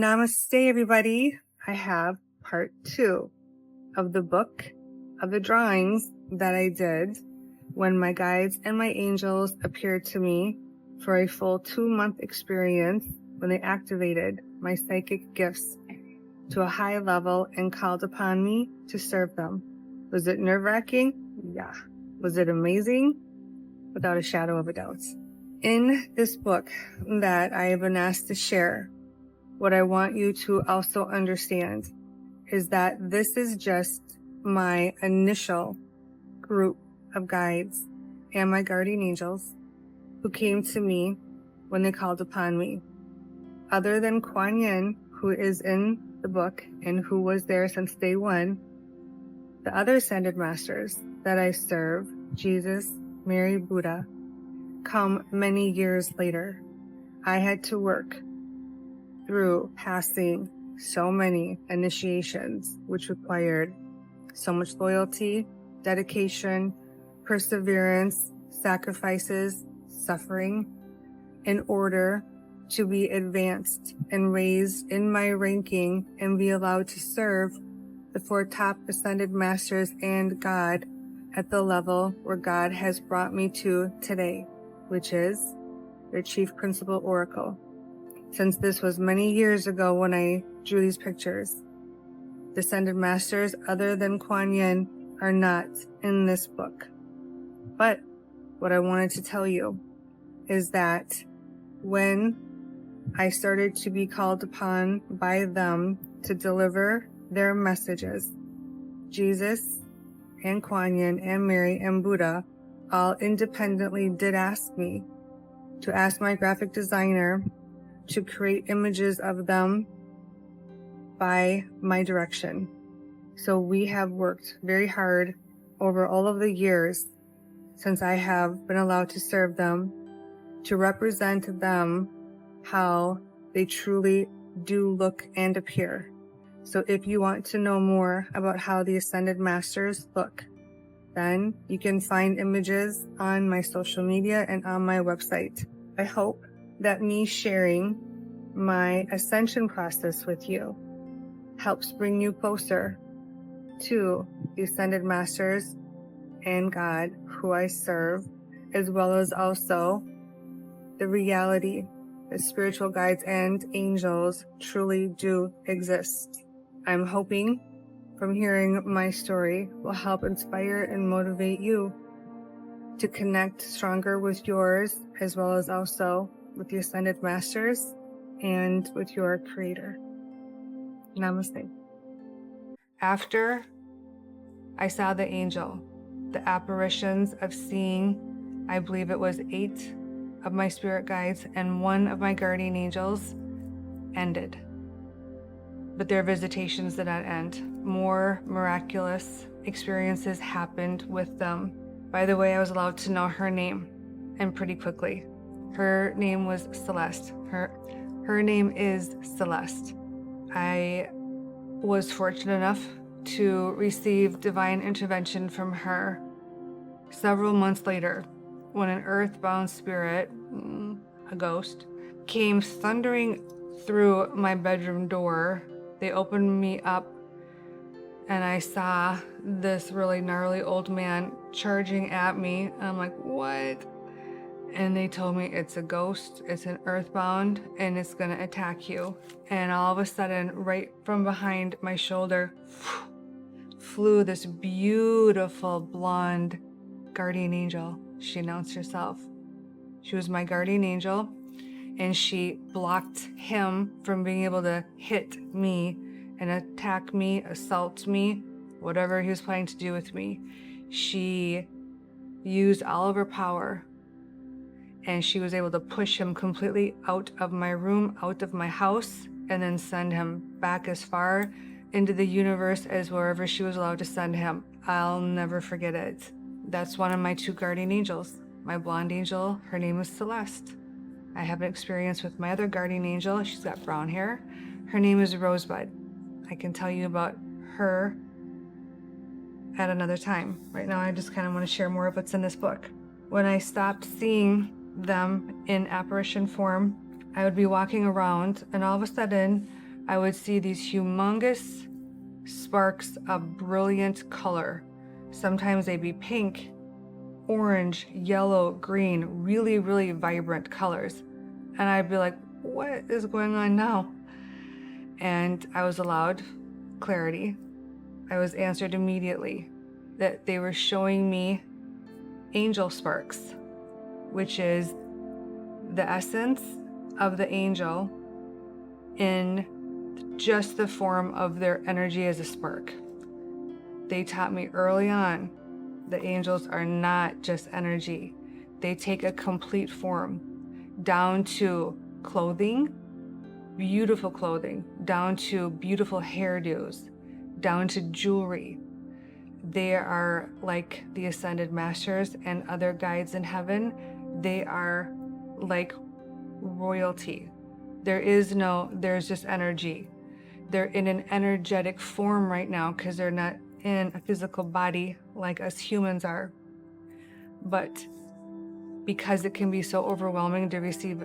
Namaste, everybody. I have part 2 of the book of the drawings that I did when my guides and my angels appeared to me for a full 2-month experience when they activated my psychic gifts to a high level and called upon me to serve them. Was it nerve-wracking? Yeah. Was it amazing? Without a shadow of a doubt. In this book that I have been asked to share, what I want you to also understand is that this is just my initial group of guides and my guardian angels who came to me when they called upon me. Other than Kuan Yin, who is in the book and who was there since day one, the other ascended masters that I serve, Jesus, Mary, Buddha, come many years later. I had to work through passing so many initiations, which required so much loyalty, dedication, perseverance, sacrifices, suffering, in order to be advanced and raised in my ranking and be allowed to serve the 4 top ascended masters and God at the level where God has brought me to today, which is their chief principal oracle. Since this was many years ago when I drew these pictures, the ascended masters other than Kuan Yin are not in this book. But what I wanted to tell you is that when I started to be called upon by them to deliver their messages, Jesus and Kuan Yin and Mary and Buddha all independently did ask me to ask my graphic designer to create images of them by my direction. So we have worked very hard over all of the years since I have been allowed to serve them to represent them how they truly do look and appear. So if you want to know more about how the Ascended Masters look, then you can find images on my social media and on my website. I hope that me sharing my ascension process with you helps bring you closer to the Ascended Masters and God who I serve, as well as also the reality that spiritual guides and angels truly do exist. I'm hoping from hearing my story will help inspire and motivate you to connect stronger with yours, as well as also with the Ascended Masters and with your Creator. Namaste. After I saw the angel, the apparitions of seeing, I believe it was 8 of my spirit guides and 1 of my guardian angels, ended. But their visitations did not end. More miraculous experiences happened with them. By the way, I was allowed to know her name, and pretty quickly. Her name was Celeste. Her name is Celeste. I was fortunate enough to receive divine intervention from her several months later when an earthbound spirit, a ghost, came thundering through my bedroom door. They opened me up and I saw this really gnarly old man charging at me. I'm like, what? And they told me it's a ghost, it's an earthbound, and it's gonna attack you. And all of a sudden, right from behind my shoulder, flew this beautiful blonde guardian angel. She announced herself. She was my guardian angel, and she blocked him from being able to hit me and attack me, assault me, whatever he was planning to do with me. She used all of her power, and she was able to push him completely out of my room, out of my house, and then send him back as far into the universe as wherever she was allowed to send him. I'll never forget it. That's one of my 2 guardian angels. My blonde angel, her name is Celeste. I have an experience with my other guardian angel. She's got brown hair. Her name is Rosebud. I can tell you about her at another time. Right now, I just kind of want to share more of what's in this book. When I stopped seeing them in apparition form, I would be walking around and all of a sudden I would see these humongous sparks of brilliant color. Sometimes they'd be pink, orange, yellow, green, really, really vibrant colors. And I'd be like, what is going on now? And I was allowed clarity. I was answered immediately that they were showing me angel sparks, which is the essence of the angel in just the form of their energy as a spark. They taught me early on the angels are not just energy. They take a complete form, down to clothing, beautiful clothing, down to beautiful hairdos, down to jewelry. They are like the ascended masters and other guides in heaven. They are like royalty. There's just energy. They're in an energetic form right now because they're not in a physical body like us humans are. But because it can be so overwhelming to receive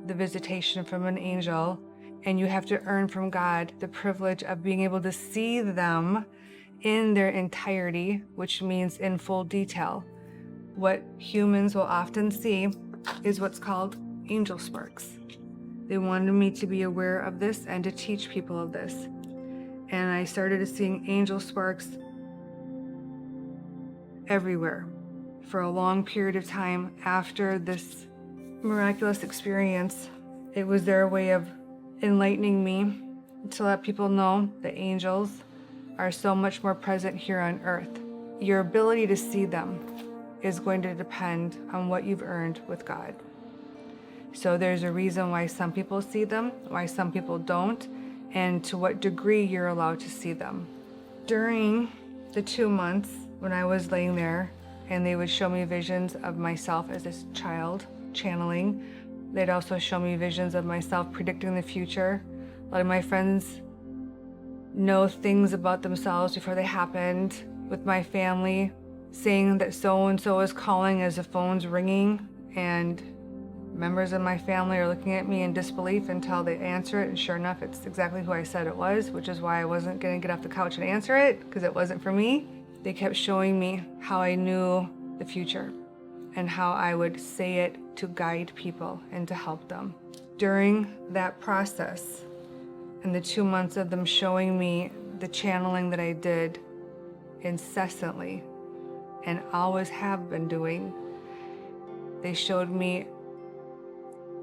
the visitation from an angel, and you have to earn from God the privilege of being able to see them in their entirety, which means in full detail. What humans will often see is what's called angel sparks. They wanted me to be aware of this and to teach people of this. And I started seeing angel sparks everywhere for a long period of time after this miraculous experience. It was their way of enlightening me to let people know the angels are so much more present here on earth. Your ability to see them is going to depend on what you've earned with God. So there's a reason why some people see them, why some people don't, and to what degree you're allowed to see them. During the 2 months when I was laying there and they would show me visions of myself as a child channeling, they'd also show me visions of myself predicting the future. A lot of my friends know things about themselves before they happened. With my family, saying that so-and-so is calling as the phone's ringing, and members of my family are looking at me in disbelief until they answer it, and sure enough, it's exactly who I said it was, which is why I wasn't gonna get off the couch and answer it, because it wasn't for me. They kept showing me how I knew the future and how I would say it to guide people and to help them. During that process, and the 2 months of them showing me the channeling that I did incessantly and always have been doing, they showed me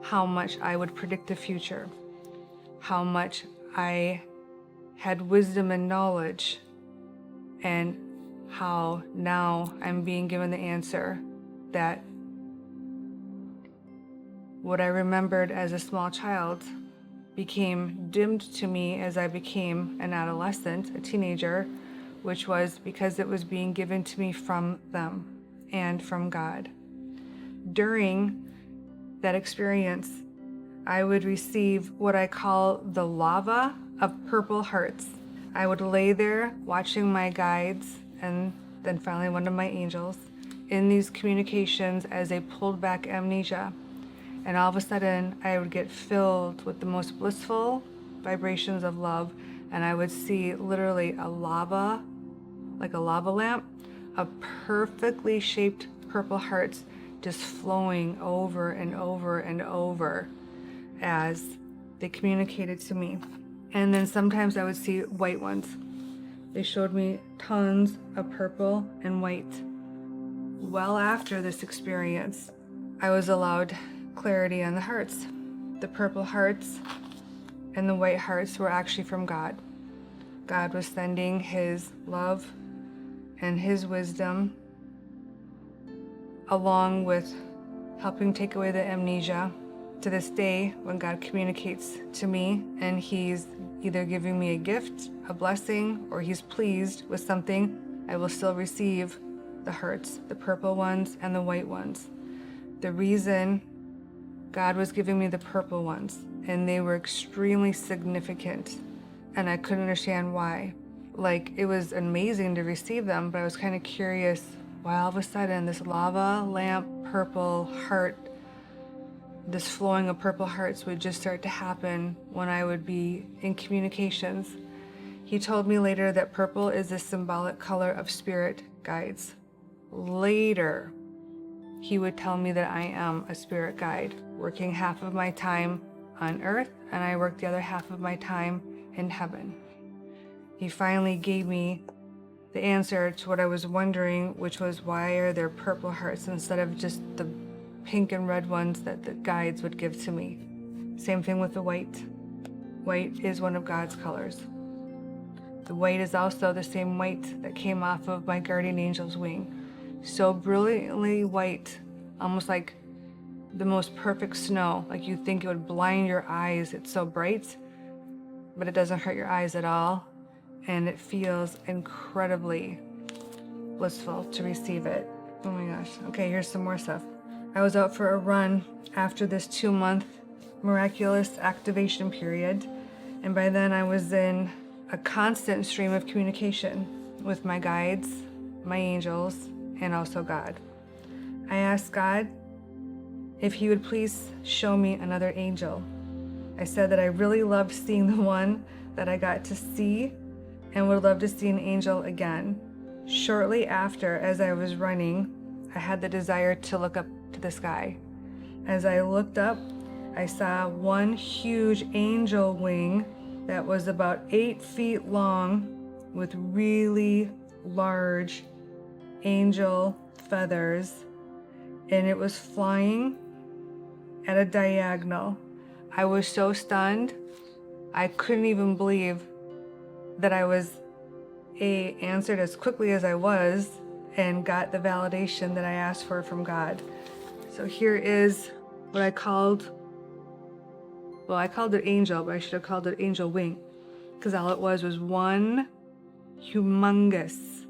how much I would predict the future, how much I had wisdom and knowledge, and how now I'm being given the answer that what I remembered as a small child became dimmed to me as I became an adolescent, a teenager, which was because it was being given to me from them and from God. During that experience, I would receive what I call the lava of purple hearts. I would lay there watching my guides and then finally one of my angels in these communications as they pulled back amnesia. And all of a sudden, I would get filled with the most blissful vibrations of love, and I would see literally a lava, like a lava lamp, of perfectly shaped purple hearts just flowing over and over and over as they communicated to me. And then sometimes I would see white ones. They showed me tons of purple and white. Well after this experience, I was allowed clarity on the hearts. The purple hearts and the white hearts were actually from God. God was sending his love and his wisdom along with helping take away the amnesia. To this day, when God communicates to me and he's either giving me a gift, a blessing, or he's pleased with something, I will still receive the hearts, the purple ones and the white ones. The reason God was giving me the purple ones, and they were extremely significant, and I couldn't understand why. Like, it was amazing to receive them, but I was kind of curious why all of a sudden this lava lamp purple heart this flowing of purple hearts would just start to happen when I would be in communications. He told me later that purple is the symbolic color of spirit guides. Later, he would tell me that I am a spirit guide, working half of my time on earth, and I work the other half of my time in heaven. He finally gave me the answer to what I was wondering, which was, why are there purple hearts instead of just the pink and red ones that the guides would give to me? Same thing with the white. White is one of God's colors. The white is also the same white that came off of my guardian angel's wing. So brilliantly white, almost like the most perfect snow. Like you think it would blind your eyes, it's so bright, but it doesn't hurt your eyes at all. And it feels incredibly blissful to receive it. Oh my gosh. Okay, here's some more stuff. I was out for a run after this 2-month miraculous activation period. And by then I was in a constant stream of communication with my guides, my angels, and also God. I asked God if he would please show me another angel. I said that I really loved seeing the one that I got to see and would love to see an angel again. Shortly after, as I was running, I had the desire to look up to the sky. As I looked up, I saw one huge angel wing that was about 8 feet long with really large angel feathers, and it was flying at a diagonal. I was so stunned, I couldn't even believe that I was answered as quickly as I was and got the validation that I asked for from God. So here is what I called it angel, but I should have called it angel wing, because all it was one humongous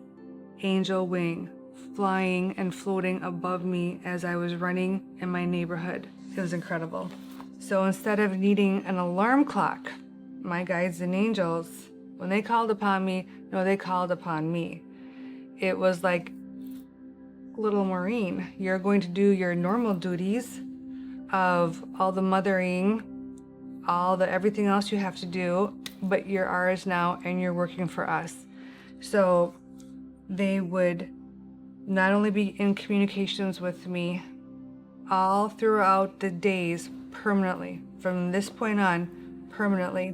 angel wing flying and floating above me as I was running in my neighborhood. It was incredible. So instead of needing an alarm clock, my guides and angels, when they called upon me, no, they called upon me. It was like, little Maureen, you're going to do your normal duties of all the mothering, all the everything else you have to do, but you're ours now and you're working for us. So they would not only be in communications with me all throughout the days permanently, from this point on, permanently.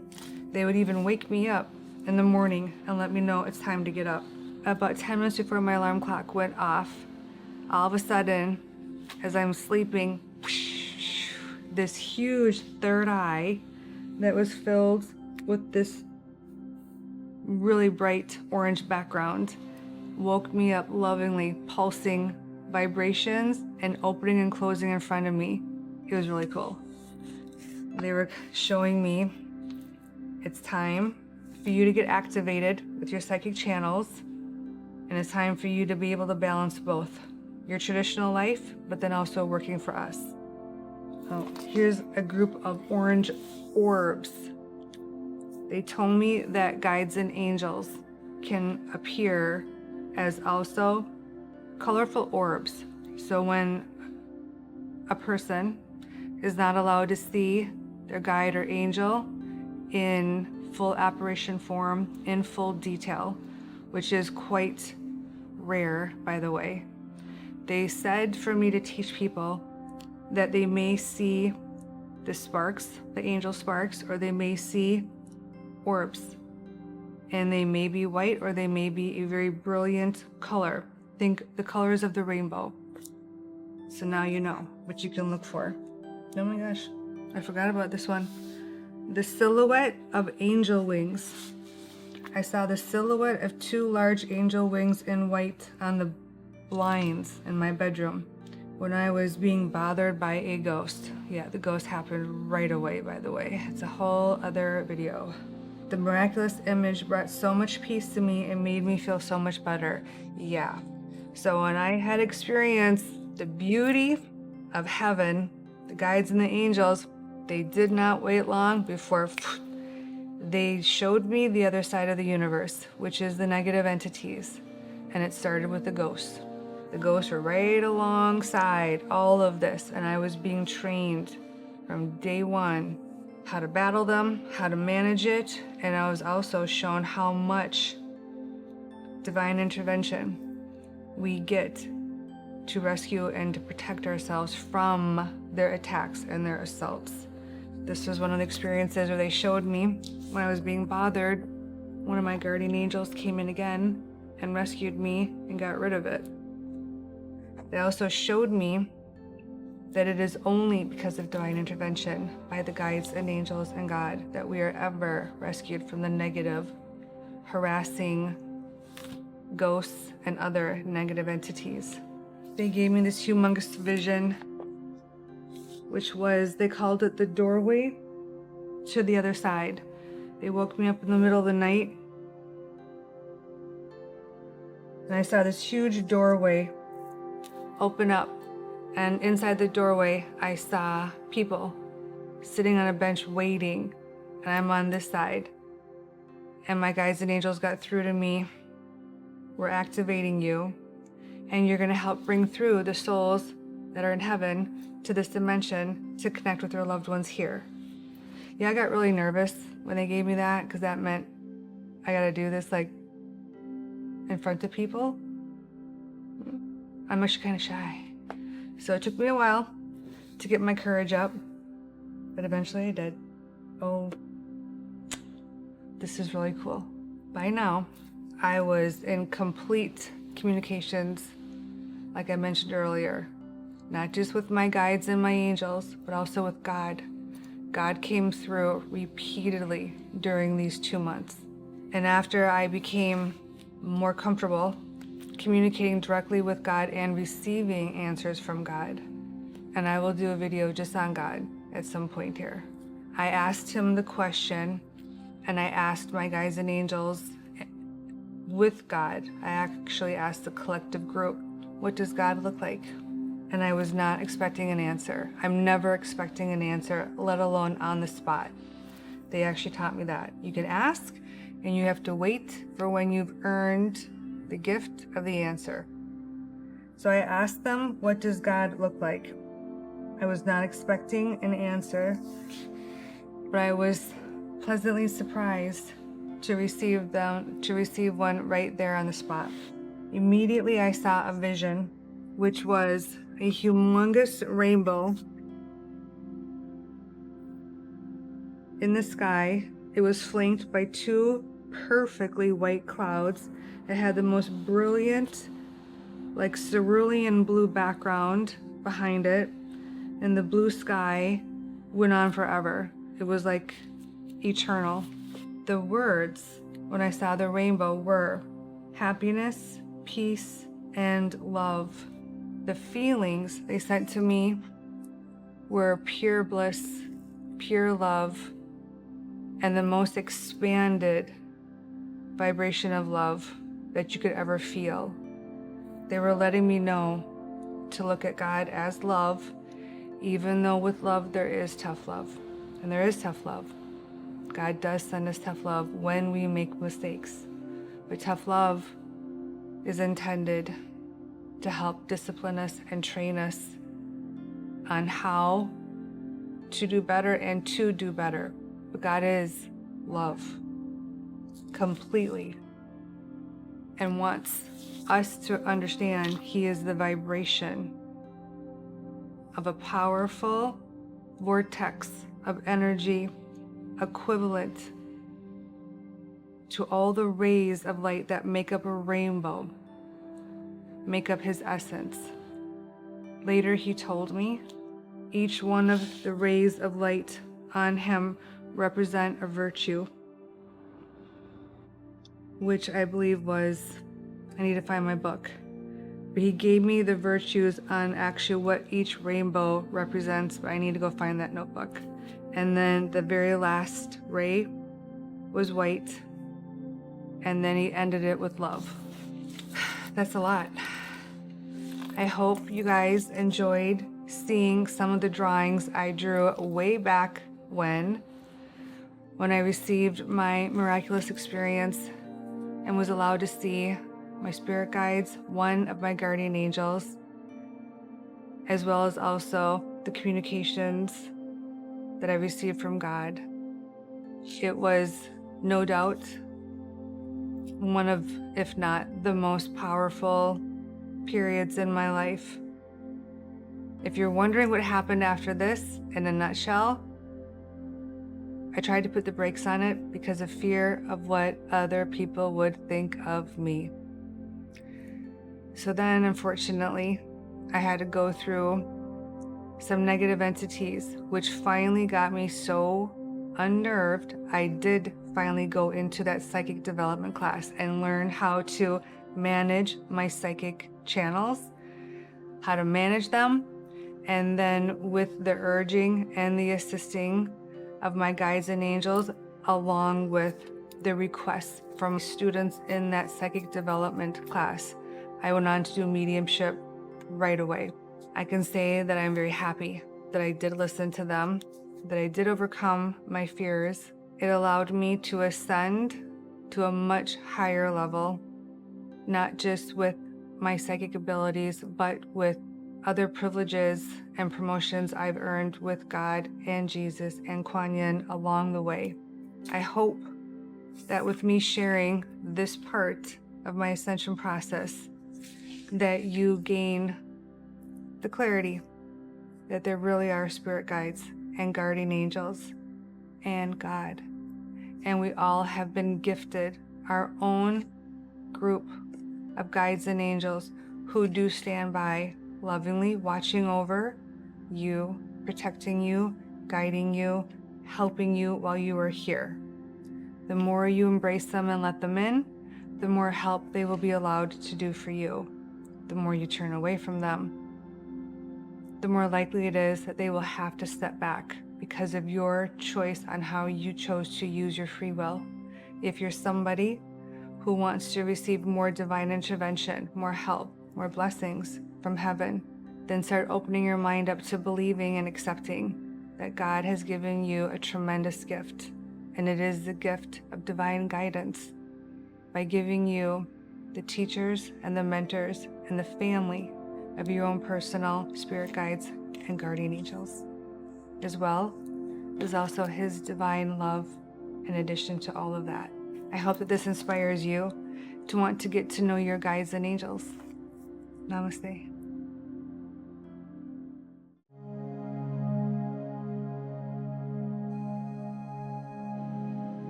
They would even wake me up in the morning and let me know it's time to get up. About 10 minutes before my alarm clock went off, all of a sudden, as I'm sleeping, this huge third eye that was filled with this really bright orange background woke me up lovingly, pulsing vibrations and opening and closing in front of me. It was really cool. They were showing me it's time for you to get activated with your psychic channels, and it's time for you to be able to balance both your traditional life, but then also working for us. Oh, here's a group of orange orbs. They told me that guides and angels can appear as also colorful orbs. So when a person is not allowed to see their guide or angel in full apparition form, in full detail, which is quite rare, by the way, they said for me to teach people that they may see the sparks, the angel sparks, or they may see orbs. And they may be white or they may be a very brilliant color. Think the colors of the rainbow. So now you know what you can look for. Oh my gosh, I forgot about this one. The silhouette of angel wings. I saw the silhouette of 2 large angel wings in white on the blinds in my bedroom when I was being bothered by a ghost. Yeah, the ghost happened right away, by the way. It's a whole other video. The miraculous image brought so much peace to me and made me feel so much better. Yeah. So when I had experienced the beauty of heaven, the guides and the angels, they did not wait long before they showed me the other side of the universe, which is the negative entities. And it started with the ghosts. The ghosts were right alongside all of this, and I was being trained from day one, how to battle them, how to manage it, and I was also shown how much divine intervention we get to rescue and to protect ourselves from their attacks and their assaults. This was one of the experiences where they showed me when I was being bothered, one of my guardian angels came in again and rescued me and got rid of it. They also showed me that it is only because of divine intervention by the guides and angels and God that we are ever rescued from the negative, harassing ghosts and other negative entities. They gave me this humongous vision, which was, they called it the doorway to the other side. They woke me up in the middle of the night, and I saw this huge doorway open up, and inside the doorway I saw people sitting on a bench waiting, and I'm on this side, and my guides and angels got through to me. We're activating you, and you're going to help bring through the souls that are in heaven to this dimension to connect with their loved ones here. Yeah, I got really nervous when they gave me that, because that meant I got to do this like in front of people. I'm actually kind of shy. So it took me a while to get my courage up, but eventually I did. Oh, this is really cool. By now, I was in complete communications, like I mentioned earlier, not just with my guides and my angels, but also with God. God came through repeatedly during these 2 months. And after I became more comfortable communicating directly with God and receiving answers from God, and I will do a video just on God at some point here, I asked him the question, and I asked my guides and angels with God. I actually asked the collective group, what does God look like? And I was not expecting an answer. I'm never expecting an answer, let alone on the spot. They actually taught me that. You can ask, and you have to wait for when you've earned the gift of the answer. So I asked them, what does God look like? I was not expecting an answer, but I was pleasantly surprised to receive one right there on the spot. Immediately I saw a vision, which was a humongous rainbow in the sky. It was flanked by 2 perfectly white clouds. It had the most brilliant, like cerulean blue background behind it, and the blue sky went on forever. It was like eternal. The words when I saw the rainbow were happiness, peace, and love. The feelings they sent to me were pure bliss, pure love, and the most expanded vibration of love that you could ever feel. They were letting me know to look at God as love, even though with love there is tough love, and there is tough love. God does send us tough love when we make mistakes, but tough love is intended to help discipline us and train us on how to do better and to do better. But God is love completely, and wants us to understand He is the vibration of a powerful vortex of energy equivalent to all the rays of light that make up a rainbow, make up His essence. Later He told me each one of the rays of light on Him represent a virtue, which I believe was, I need to find my book, but He gave me the virtues on actually what each rainbow represents, but I need to go find that notebook. And then the very last ray was white, and then He ended it with love. That's a lot. I hope you guys enjoyed seeing some of the drawings I drew way back when I received my miraculous experience and was allowed to see my spirit guides, one of my guardian angels, as well as also the communications that I received from God. It was no doubt one of, if not the most powerful periods in my life. If you're wondering what happened after this, in a nutshell, I tried to put the brakes on it because of fear of what other people would think of me. So then, unfortunately, I had to go through some negative entities, which finally got me so unnerved. I did finally go into that psychic development class and learn how to manage my psychic channels, how to manage them, and then with the urging and the assisting of my guides and angels, along with the requests from students in that psychic development class, I went on to do mediumship right away. I can say that I'm very happy that I did listen to them, that I did overcome my fears. It allowed me to ascend to a much higher level, not just with my psychic abilities, but with other privileges and promotions I've earned with God and Jesus and Kuan Yin along the way. I hope that with me sharing this part of my ascension process, that you gain the clarity that there really are spirit guides and guardian angels and God. And we all have been gifted our own group of guides and angels who do stand by, lovingly watching over you, protecting you, guiding you, helping you while you are here. The more you embrace them and let them in, the more help they will be allowed to do for you. The more you turn away from them, the more likely it is that they will have to step back because of your choice on how you chose to use your free will. If you're somebody who wants to receive more divine intervention, more help, more blessings from heaven, then start opening your mind up to believing and accepting that God has given you a tremendous gift, and it is the gift of divine guidance by giving you the teachers and the mentors and the family of your own personal spirit guides and guardian angels, as well as also his divine love in addition to all of that. I hope that this inspires you to want to get to know your guides and angels. Namaste.